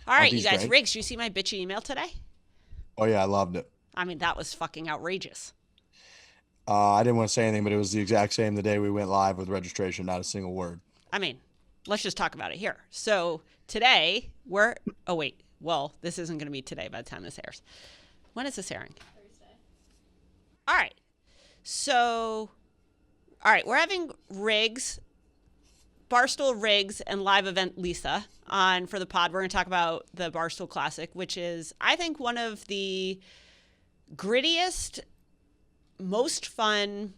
All Aren't right, you these guys. great? Riggs, did you see my bitchy email today? Oh yeah, I loved it. I mean, that was fucking outrageous. I didn't want to say anything, but it was the exact same the day we went live with registration. Not a single word. I mean, let's just talk about it here. So today we're. Oh wait. Well, this isn't going to be today by the time this airs. When is this airing? Thursday. All right. So, all right, we're having Riggs, Barstool Riggs, and live event Lisa on for the pod. We're going to talk about the Barstool Classic, which is, I think, one of the grittiest, most fun,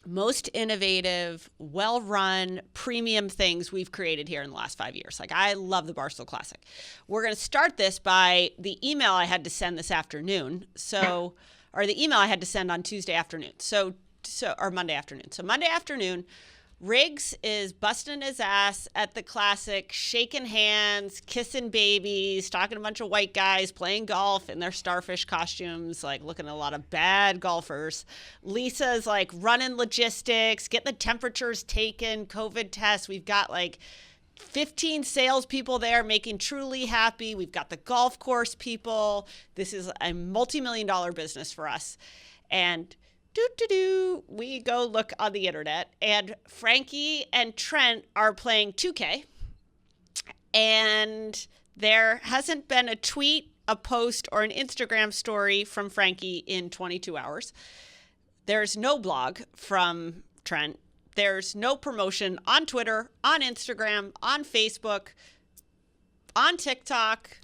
most innovative, well-run, premium things we've created here in the last 5 years. Like, I love the Barstool Classic. We're going to start this by the email I had to send this afternoon. So, or the email I had to send on Tuesday afternoon. Or Monday afternoon. So Monday afternoon, Riggs is busting his ass at the Classic, shaking hands, kissing babies, talking to a bunch of white guys, playing golf in their starfish costumes, like looking at a lot of bad golfers. Lisa's like running logistics, getting the temperatures taken, COVID tests. We've got like 15 salespeople there making Truly happy. We've got the golf course people. This is a multi-million-dollar business for us. And we go look on the internet, and Frankie and Trent are playing 2K, and there hasn't been a tweet, a post, or an Instagram story from Frankie in 22 hours. There's no blog from Trent. There's no promotion on Twitter, on Instagram, on Facebook, on TikTok,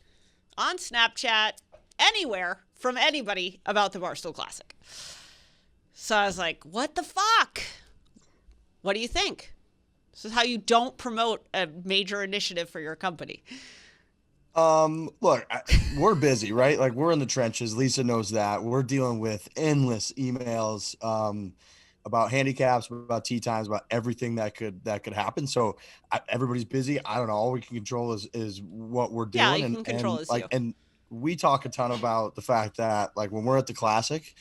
on Snapchat, anywhere from anybody about the Barstool Classic. So I was like, what the fuck? What do you think? This is how you don't promote a major initiative for your company. Look, we're busy, right? Like we're in the trenches. Lisa knows that. We're dealing with endless emails about handicaps, about tee times, about everything that could happen. So everybody's busy. I don't know. All we can control is what we're Yeah, all doing, you and can control and is like you. and we talk a ton about the fact that like when we're at the Classic.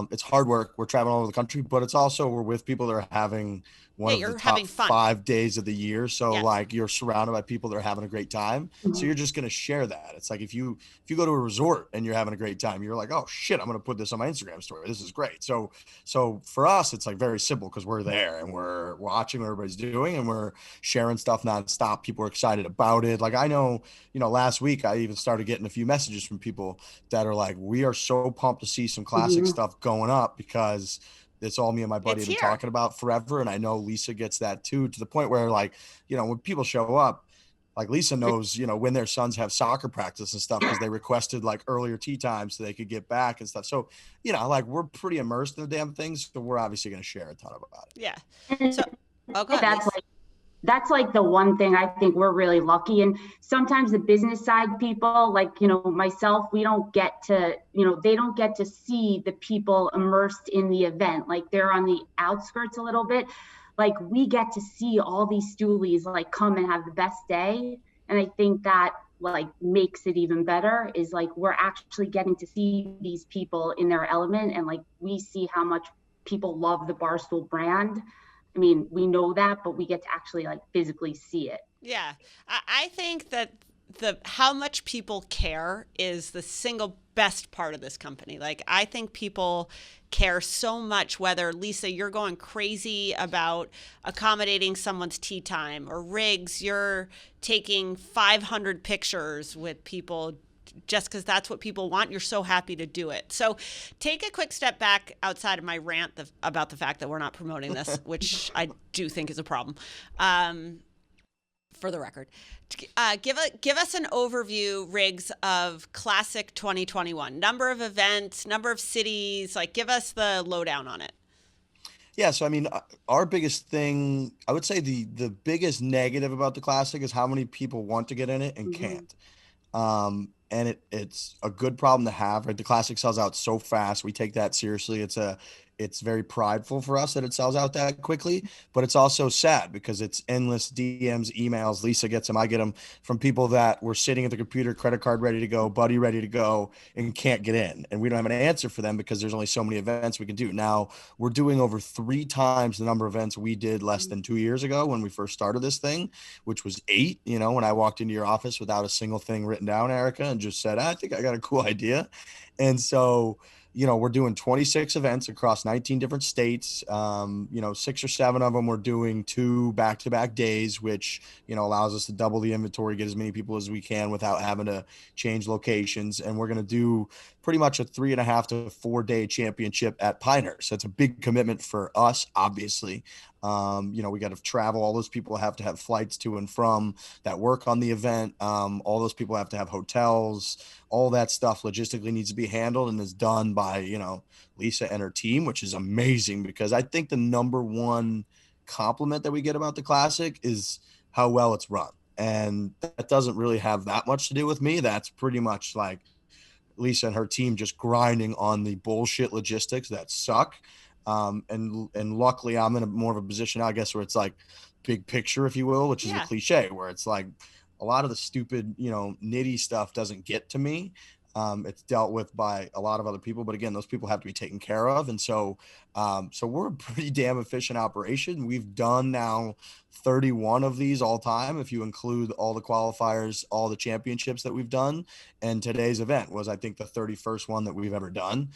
It's hard work. We're traveling all over the country, but it's also we're with people that are having one Yeah, of the you're top having fun. 5 days of the year. So Yes. like you're surrounded by people that are having a great time. So Mhm. you're just gonna share that. It's like if you go to a resort and you're having a great time, you're like, oh shit, I'm gonna put this on my Instagram story. This is great. So for us, it's like very simple because we're there and we're watching what everybody's doing and we're sharing stuff nonstop. People are excited about it. Like I know, last week I even started getting a few messages from people that are like, we are so pumped to see some Classic Mhm. stuff going up because it's all me and my buddy It's have been here. talking about forever. And I know Lisa gets that too, to the point where like, when people show up, like Lisa knows, when their sons have soccer practice and stuff because they requested like earlier tea time so they could get back and stuff. So, like we're pretty immersed in the damn things. So we're obviously going to share a ton about it. Yeah. And So, oh, go ahead, that's Lisa. like that's like the one thing I think we're really lucky. And sometimes the business side people, like, myself, we don't get to, they don't get to see the people immersed in the event. Like they're on the outskirts a little bit. Like we get to see all these stoolies like come and have the best day. And I think that like makes it even better is like we're actually getting to see these people in their element, and like we see how much people love the Barstool brand. I mean, we know that, but we get to actually like physically see it. Yeah. I think that the how much people care is the single best part of this company. Like I think people care so much whether Lisa you're going crazy about accommodating someone's tea time, or Riggs you're taking 500 pictures with people just because that's what people want. You're so happy to do it. So take a quick step back outside of my rant about the fact that we're not promoting this, which I do think is a problem. For the record, give us an overview, Riggs, of Classic 2021. Number of events, number of cities. Like, give us the lowdown on it. Yeah, so I mean, our biggest thing, I would say the biggest negative about the Classic is how many people want to get in it and Mhm. can't. and it's a good problem to have, right? The Classic sells out so fast. We take that seriously. It's very prideful for us that it sells out that quickly, but it's also sad because it's endless DMs, emails. Lisa gets them, I get them from people that were sitting at the computer, credit card ready to go, buddy ready to go, and can't get in. And we don't have an answer for them because there's only so many events we can do. Now we're doing over 3 times the number of events we did less than 2 years ago when we first started this thing, which was 8. When I walked into your office without a single thing written down, Erika, and just said, I think I got a cool idea. And so we're doing 26 events across 19 different states. 6 or 7 of them we're doing 2 back-to-back days, which, allows us to double the inventory, get as many people as we can without having to change locations. And we're going to do pretty much a 3.5 to 4 day championship at Pinehurst. So it's a big commitment for us, obviously. We got to travel. All those people have to have flights to and from that work on the event. All those people have to have hotels. All that stuff logistically needs to be handled and is done by, Lisa and her team, which is amazing because I think the number one compliment that we get about the Classic is how well it's run. And that doesn't really have that much to do with me. That's pretty much like Lisa and her team just grinding on the bullshit logistics that suck. And luckily I'm in a more of a position, I guess, where it's like big picture, if you will, which is a cliche, where it's like a lot of the stupid, nitty stuff doesn't get to me. It's dealt with by a lot of other people, but again, those people have to be taken care of. And so we're a pretty damn efficient operation. We've done now 31 of these all time, if you include all the qualifiers, all the championships that we've done. And today's event was, I think, the 31st one that we've ever done.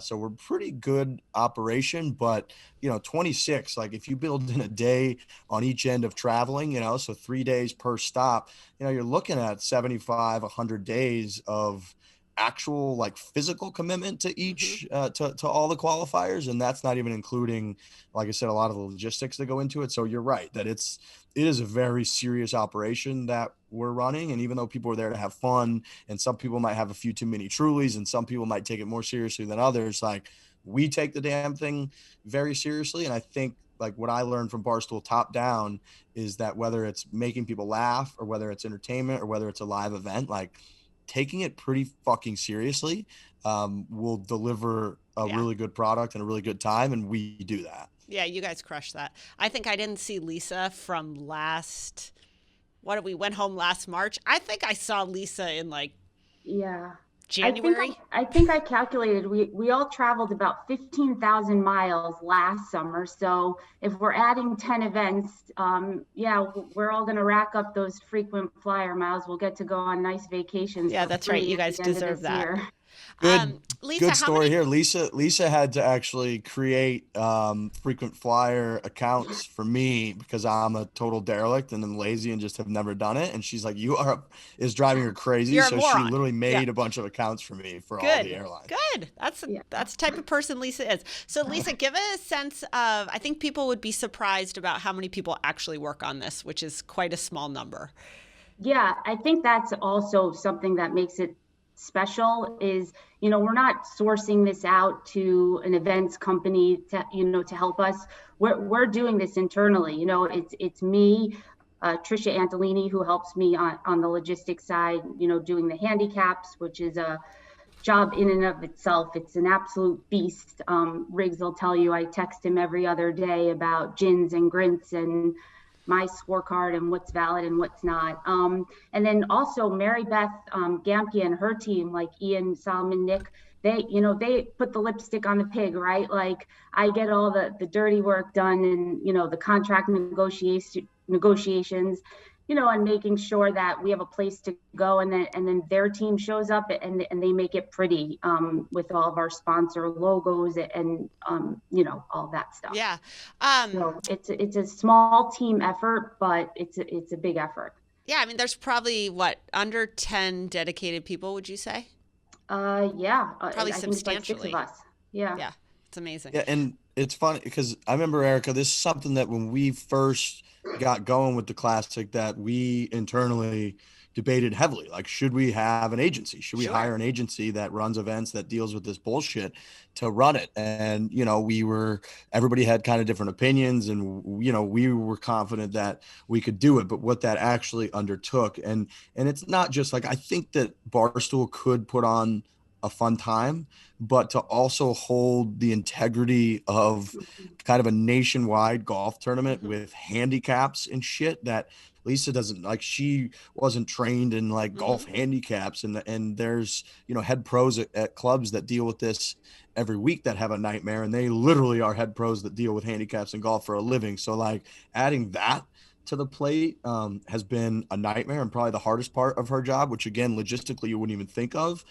So we're pretty good operation, but 26, like if you build in a day on each end of traveling, so 3 days per stop, you're looking at 75, 100 days of actual like physical commitment to each to all the qualifiers, and that's not even including, like I said, a lot of the logistics that go into it. So you're right that it is a very serious operation that we're running, and even though people are there to have fun and some people might have a few too many Trulies and some people might take it more seriously than others, like we take the damn thing very seriously. And I think like what I learned from Barstool top down is that whether it's making people laugh or whether it's entertainment or whether it's a live event, like taking it pretty fucking seriously will deliver a really good product and a really good time. And we do that. Yeah, you guys crushed that. I think I didn't see Lisa from we went home last March. I think I saw Lisa in like January. I think I calculated we all traveled about 15,000 miles last summer. So if we're adding 10 events, we're all going to rack up those frequent flyer miles. We'll get to go on nice vacations. Yeah, that's right. You guys deserve that. Year. Lisa, good story here. Lisa had to actually create frequent flyer accounts for me because I'm a total derelict and I'm lazy and just have never done it. And she's like, is driving her crazy. You're so she literally made a bunch of accounts for me for all the airlines. Good. That's the type of person Lisa is. So Lisa, give a sense of, I think people would be surprised about how many people actually work on this, which is quite a small number. Yeah, I think that's also something that makes it special is, we're not sourcing this out to an events company to help us. We're doing this internally. It's me, Trisha Antolini, who helps me on the logistics side, doing the handicaps, which is a job in and of itself. It's an absolute beast. Riggs will tell you, I text him every other day about gins and grints and my scorecard and what's valid and what's not. And then also Mary Beth Gampia and her team, like Ian, Solomon, Nick, they put the lipstick on the pig, right? Like I get all the dirty work done and, the contract negotiations, and making sure that we have a place to go, and then their team shows up and they make it pretty with all of our sponsor logos and all that stuff. Yeah. So it's a small team effort, but it's a big effort. Yeah, I mean, there's probably under 10 dedicated people, would you say? Probably substantially. Like 6 of us. Yeah, it's amazing. Yeah, and it's funny because I remember, Erika, this is something that when we first got going with the Classic that we internally, debated heavily. Like, should we have an agency? Should we Sure. hire an agency that runs events, that deals with this bullshit to run it? And, everybody had kind of different opinions, and, we were confident that we could do it. But what that actually undertook, and it's not just like, I think that Barstool could put on a fun time, but to also hold the integrity of kind of a nationwide golf tournament with handicaps and shit that Lisa doesn't like. She wasn't trained in like golf handicaps, and there's, head pros at clubs that deal with this every week that have a nightmare, and they literally are head pros that deal with handicaps in golf for a living. So like adding that to the plate has been a nightmare, and probably the hardest part of her job, which again, logistically, you wouldn't even think of.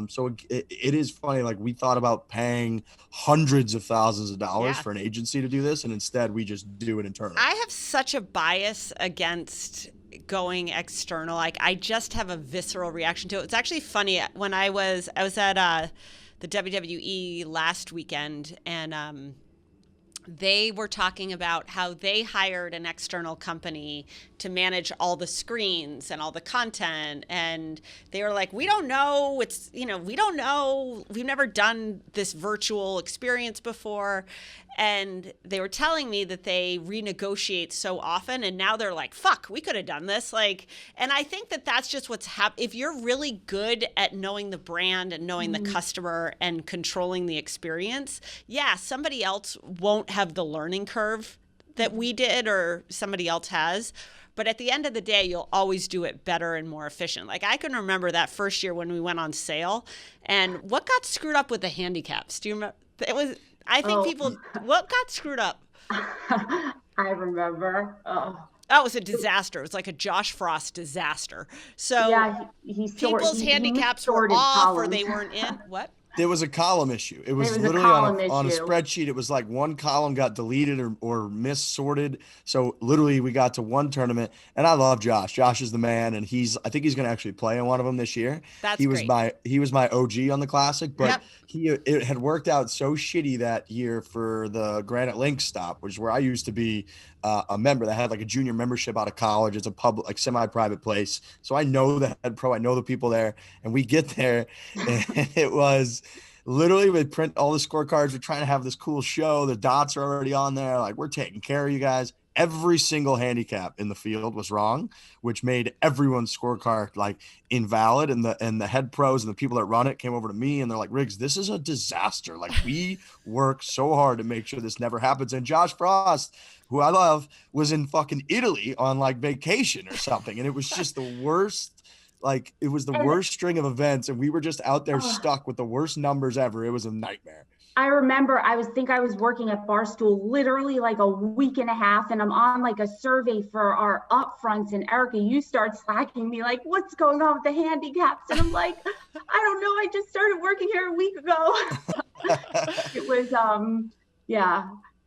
So it is funny. Like, we thought about paying hundreds of thousands of dollars for an agency to do this, and instead we just do it internally. I have such a bias against going external. Like, I just have a visceral reaction to it. It's actually funny. When I was at the WWE last weekend, and they were talking about how they hired an external company to manage all the screens and all the content. And they were like, we don't know. We don't know. We've never done this virtual experience before. And they were telling me that they renegotiate so often. And now they're like, fuck, we could have done this. And I think that that's just what's happening. If you're really good at knowing the brand and knowing the customer and controlling the experience, somebody else won't have the learning curve that we did or somebody else has. But at the end of the day, you'll always do it better and more efficient. Like, I can remember that first year when we went on sale, and what got screwed up with the handicaps? Do you remember? What got screwed up? I remember. That was a disaster. It was like a Josh Frost disaster. So yeah, people's handicaps were off or they weren't in. What? There was a column issue. It was literally on a spreadsheet. It was like one column got deleted or missorted. So literally we got to one tournament, and I love Josh. Josh is the man, and I think he's going to actually play in one of them this year. He was my OG on the Classic, but it had worked out so shitty that year for the Granite Link stop, which is where I used to be a member that had like a junior membership out of college. It's a public, like semi-private place. So I know the head pro, I know the people there, and we get there and it was literally, we print all the scorecards. We're trying to have this cool show. The dots are already on there. Like, we're taking care of you guys. Every single handicap in the field was wrong, which made everyone's scorecard like invalid. And the head pros and the people that run it came over to me, and they're like, Riggs, this is a disaster. Like, we work so hard to make sure this never happens. And Josh Frost, who I love, was in fucking Italy on like vacation or something. And it was just the worst. Like, it was the worst string of events, and we were just out there stuck with the worst numbers ever. It was a nightmare. I remember I was working at Barstool literally like a week and a half, and I'm on like a survey for our upfronts, and Erika, you start slacking me like, what's going on with the handicaps? And I'm like, I don't know. I just started working here a week ago. It was,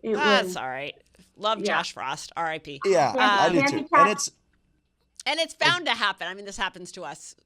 That's all right. Love Josh Frost, R.I.P. Yeah, I do too. And it's bound to happen. I mean, this happens to us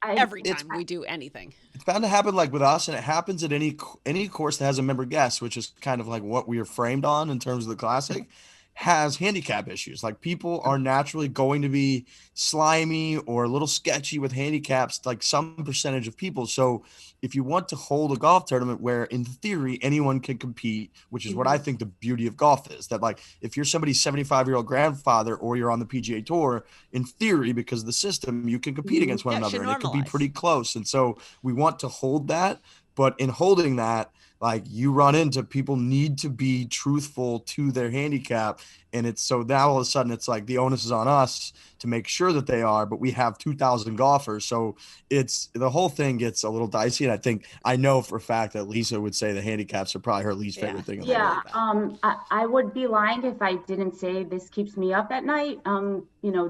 every time we do anything. It's bound to happen, like with us, and it happens at any course that has a member guest, which is kind of like what we are framed on in terms of the Classic, has handicap issues. Like, people are naturally going to be slimy or a little sketchy with handicaps, like some percentage of people. So if you want to hold a golf tournament where in theory anyone can compete, which is what I think the beauty of golf is, that like if you're somebody's 75-year-old grandfather or you're on the PGA Tour, in theory, because of the system, you can compete against one another, and it could be pretty close. And so we want to hold that, but in holding that, like, you run into people need to be truthful to their handicap. And it's so now all of a sudden it's like the onus is on us to make sure that they are, but we have 2,000 golfers. So it's, the whole thing gets a little dicey. And I know for a fact that Lisa would say the handicaps are probably her least favorite thing. I would be lying if I didn't say this keeps me up at night.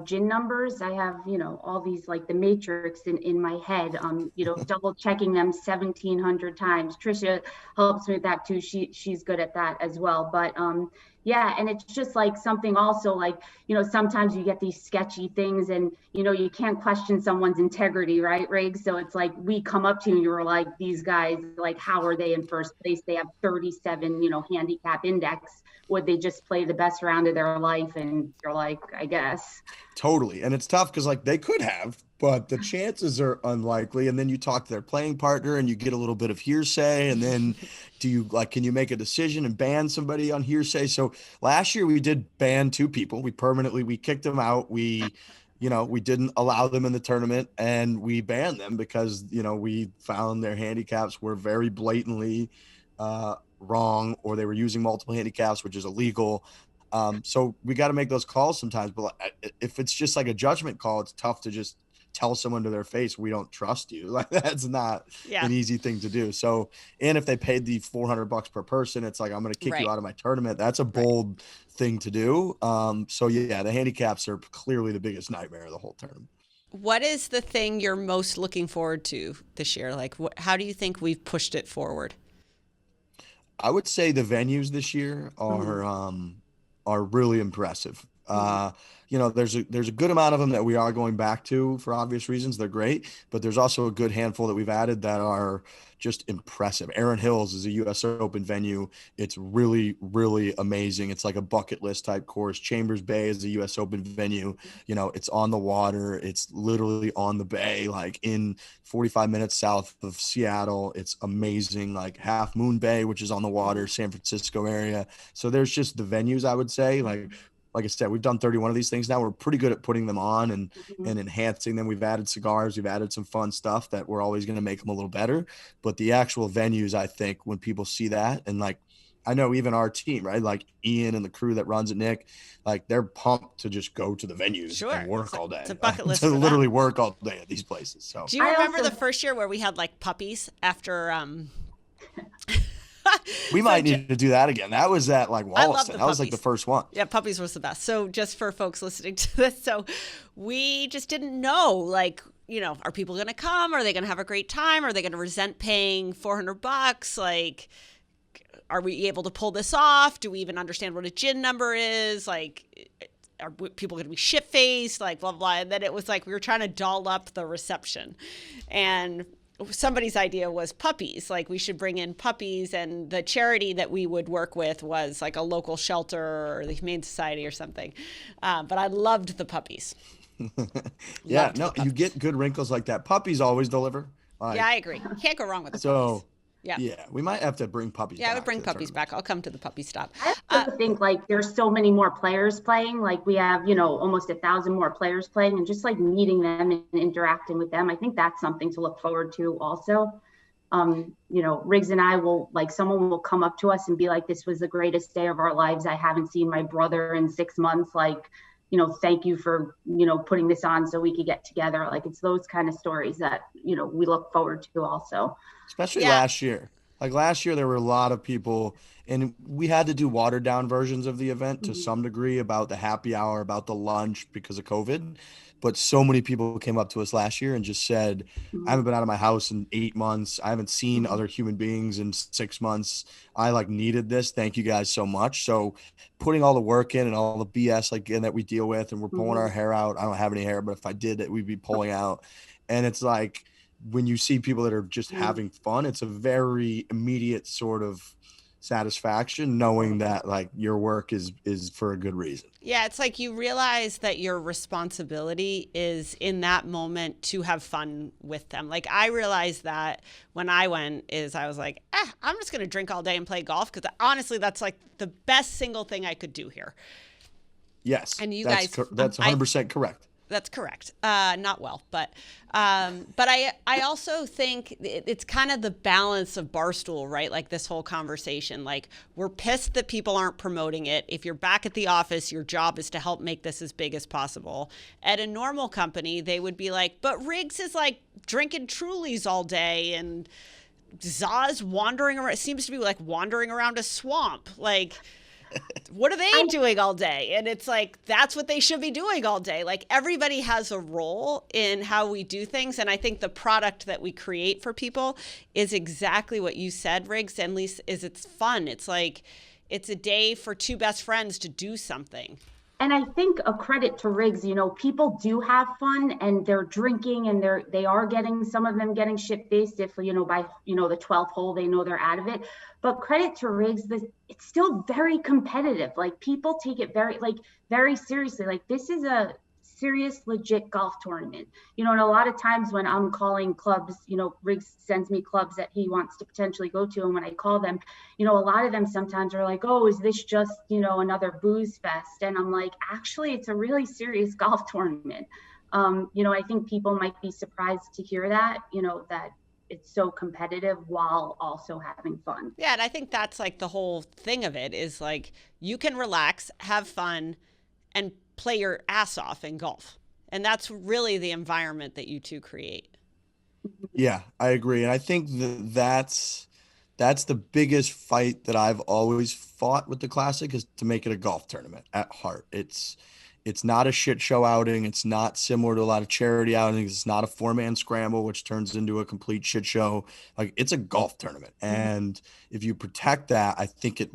Gin numbers, I have, all these, like the matrix in my head, double checking them 1,700 times. Trisha helps me with that too. She's good at that as well. But yeah, and it's just like something also like, sometimes you get these sketchy things and, you can't question someone's integrity, right, Riggs? So it's like, we come up to you and you're like, these guys, like, how are they in first place? They have 37, handicap index. Would they just play the best round of their life? And you're like, I guess. Totally. And it's tough because like they could have, but the chances are unlikely. And then you talk to their playing partner and you get a little bit of hearsay. And then can you make a decision and ban somebody on hearsay? So last year we did ban 2 people. We kicked them out. We didn't allow them in the tournament and we banned them because, we found their handicaps were very blatantly wrong, or they were using multiple handicaps, which is illegal. So we got to make those calls sometimes, but if it's just like a judgment call, it's tough to just tell someone to their face, we don't trust you. Like that's not an easy thing to do. So, and if they paid the $400 per person, it's like, I'm going to kick you out of my tournament. That's a bold thing to do. So yeah, the handicaps are clearly the biggest nightmare of the whole tournament. What is the thing you're most looking forward to this year? Like, how do you think we've pushed it forward? I would say the venues this year are really impressive. There's a good amount of them that we are going back to for obvious reasons. They're great, but there's also a good handful that we've added that are just impressive. Erin Hills is a U.S. Open venue. It's really, really amazing. It's like a bucket list type course. Chambers Bay is a U.S. Open venue. It's on the water. It's literally on the bay, like in 45 minutes south of Seattle. It's amazing. Like Half Moon Bay, which is on the water, San Francisco area. So there's just the venues, I would say, like I said, we've done 31 of these things now. We're pretty good at putting them on and enhancing them. We've added cigars. We've added some fun stuff that we're always going to make them a little better. But the actual venues, I think, when people see that, and like, I know even our team, right? Like Ian and the crew that runs it, Nick, like they're pumped to just go to the venues and work all day. It's a bucket list to literally work all day at these places. So do you remember the first year where we had like puppies after we might need to do that again. That was at like Wollaston. That was like the first one. Yeah, puppies was the best. So just for folks listening to this, so we just didn't know, like, are people going to come? Are they going to have a great time? Are they going to resent paying $400? Like, are we able to pull this off? Do we even understand what a gin number is? Like, are people going to be shit-faced? Like, blah, blah. And then it was like we were trying to doll up the reception. And somebody's idea was puppies. Like, we should bring in puppies, and the charity that we would work with was like a local shelter or the Humane Society or something. But I loved the puppies. Yeah, you get good wrinkles like that. Puppies always deliver. Yeah, I agree. Can't go wrong with the puppies. Yeah, we might have to bring puppies back. Yeah, I would bring puppies back. I'll come to the puppy stop. I also think like there's so many more players playing. Like we have, almost 1,000 more players playing, and just like meeting them and interacting with them. I think that's something to look forward to also. Riggs and I will, like, someone will come up to us and be like, this was the greatest day of our lives. I haven't seen my brother in 6 months. Like, thank you for, putting this on so we could get together. Like, it's those kind of stories that, we look forward to also. Especially last year. Like last year, there were a lot of people, and we had to do watered down versions of the event to some degree about the happy hour, about the lunch because of COVID. But so many people came up to us last year and just said, I haven't been out of my house in 8 months. I haven't seen other human beings in 6 months. I needed this. Thank you guys so much. So putting all the work in and all the BS that we deal with, and we're pulling our hair out. I don't have any hair, but if I did it, we'd be pulling out. And it's like, when you see people that are just having fun, it's a very immediate sort of satisfaction knowing that like your work is for a good reason. Yeah, it's like you realize that your responsibility is in that moment to have fun with them. Like I realized that when I went I was like, I'm just going to drink all day and play golf, because honestly that's like the best single thing I could do here. Yes. And that's 100% correct. That's correct. Not well, but I also think it's kind of the balance of Barstool, right? Like this whole conversation, like we're pissed that people aren't promoting it. If you're back at the office, your job is to help make this as big as possible. At a normal company, they would be like, but Riggs is like drinking Trulies all day, and Zaz wandering around, seems to be like wandering around a swamp. Like, What are they doing all day? And it's like, that's what they should be doing all day. Like, everybody has a role in how we do things. And I think the product that we create for people is exactly what you said, Riggs, and Lisa, is it's fun. It's like, it's a day for two best friends to do something. And I think a credit to Riggs, people do have fun and they're drinking and they are getting, some of them getting shit-faced if, by, the 12th hole, they know they're out of it. But credit to Riggs, it's still very competitive. Like, people take it very seriously. Like, this is a serious, legit golf tournament. And a lot of times when I'm calling clubs, Riggs sends me clubs that he wants to potentially go to. And when I call them, a lot of them sometimes are like, oh, is this just, another booze fest? And I'm like, actually, it's a really serious golf tournament. I think people might be surprised to hear that, that it's so competitive while also having fun. Yeah. And I think that's like the whole thing of it is like, you can relax, have fun, and play your ass off in golf. And that's really the environment that you two create. Yeah, I agree. And I think that's the biggest fight that I've always fought with the Classic, is to make it a golf tournament at heart. It's not a shit show outing. It's not similar to a lot of charity outings. It's not a 4-man scramble, which turns into a complete shit show. Like, it's a golf tournament. And if you protect that, I think it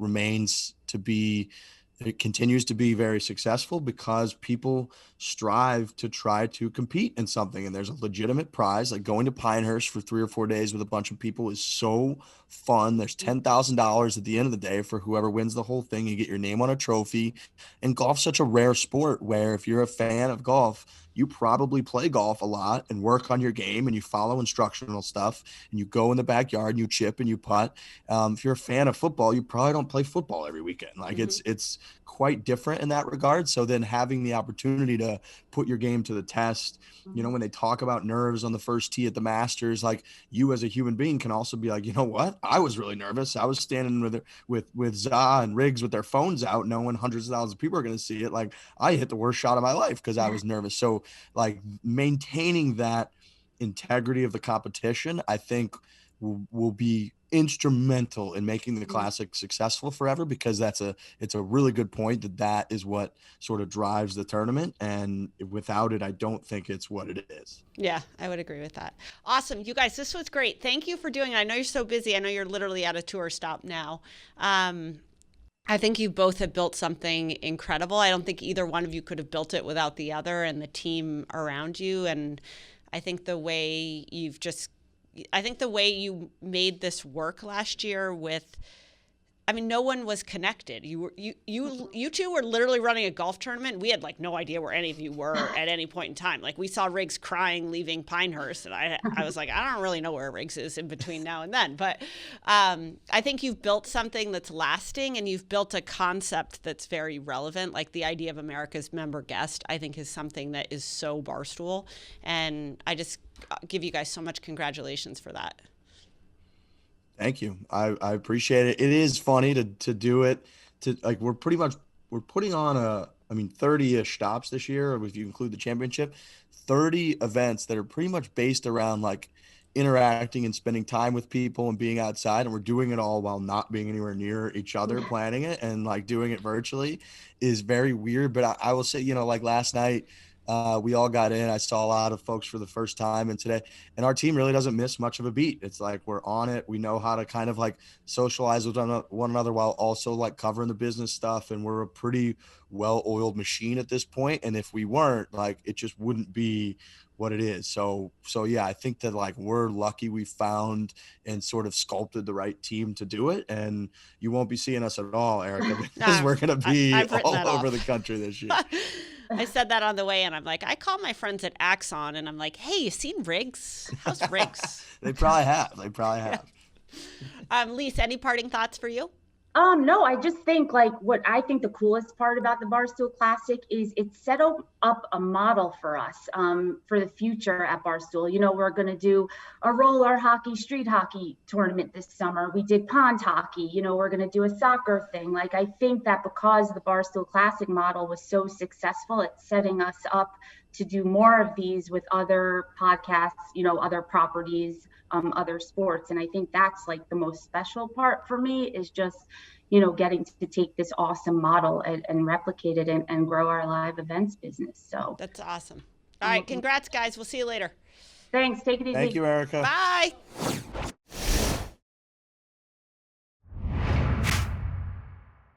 continues to be very successful because people strive to try to compete in something. And there's a legitimate prize. Like, going to Pinehurst for 3 or 4 days with a bunch of people is so fun. There's $10,000 at the end of the day for whoever wins the whole thing. You get your name on a trophy. And golf's such a rare sport where if you're a fan of golf, you probably play golf a lot and work on your game and you follow instructional stuff and you go in the backyard and you chip and you putt. If you're a fan of football, you probably don't play football every weekend. Like, it's quite different in that regard. So then having the opportunity to put your game to the test, when they talk about nerves on the first tee at the Masters, like, you as a human being can also be like, you know what? I was really nervous. I was standing with Za and Riggs with their phones out, knowing hundreds of thousands of people are going to see it. Like, I hit the worst shot of my life because I was nervous. So, like, maintaining that integrity of the competition, I think will be instrumental in making the Classic successful forever, because it's a really good point that is what sort of drives the tournament. And without it, I don't think it's what it is. Yeah, I would agree with that. Awesome. You guys, this was great. Thank you for doing it. I know you're so busy. I know you're literally at a tour stop now. I think you both have built something incredible. I don't think either one of you could have built it without the other and the team around you. And I think the way you made this work last year with, no one was connected. You two were literally running a golf tournament. We had like no idea where any of you were at any point in time. Like, we saw Riggs crying leaving Pinehurst, and I was like, I don't really know where Riggs is in between now and then. But I think you've built something that's lasting, and you've built a concept that's very relevant. Like, the idea of America's member guest, I think, is something that is so Barstool, and I just give you guys so much congratulations for that. Thank you. I appreciate it. It is funny to do it. We're putting on 30-ish stops this year, if you include the championship, 30 events that are pretty much based around like interacting and spending time with people and being outside. And we're doing it all while not being anywhere near each other, planning it, and like doing it virtually is very weird. But I will say, like last night, we all got in. I saw a lot of folks for the first time, and our team really doesn't miss much of a beat. It's like, we're on it. We know how to kind of like socialize with one another while also like covering the business stuff. And we're a pretty well-oiled machine at this point. And if we weren't, like, it just wouldn't be what it is. So yeah, I think that like we're lucky we found and sort of sculpted the right team to do it. And you won't be seeing us at all, Erika, because we're going to be all over the country this year. I said that on the way, and I'm like, I call my friends at Axon, and I'm like, hey, you seen Riggs? How's Riggs? They probably have. Yeah. Lisa, any parting thoughts for you? No, I just think like what I think the coolest part about the Barstool Classic is it set up a model for us for the future at Barstool. We're going to do a roller hockey, street hockey tournament this summer. We did pond hockey. We're going to do a soccer thing. Like, I think that because the Barstool Classic model was so successful, it's setting us up to do more of these with other podcasts, other properties, other sports. And I think that's like the most special part for me, is just, getting to take this awesome model and replicate it and grow our live events business. So that's awesome. All right, congrats, guys. We'll see you later. Thanks. Take it easy. Thank you, Erika. Bye.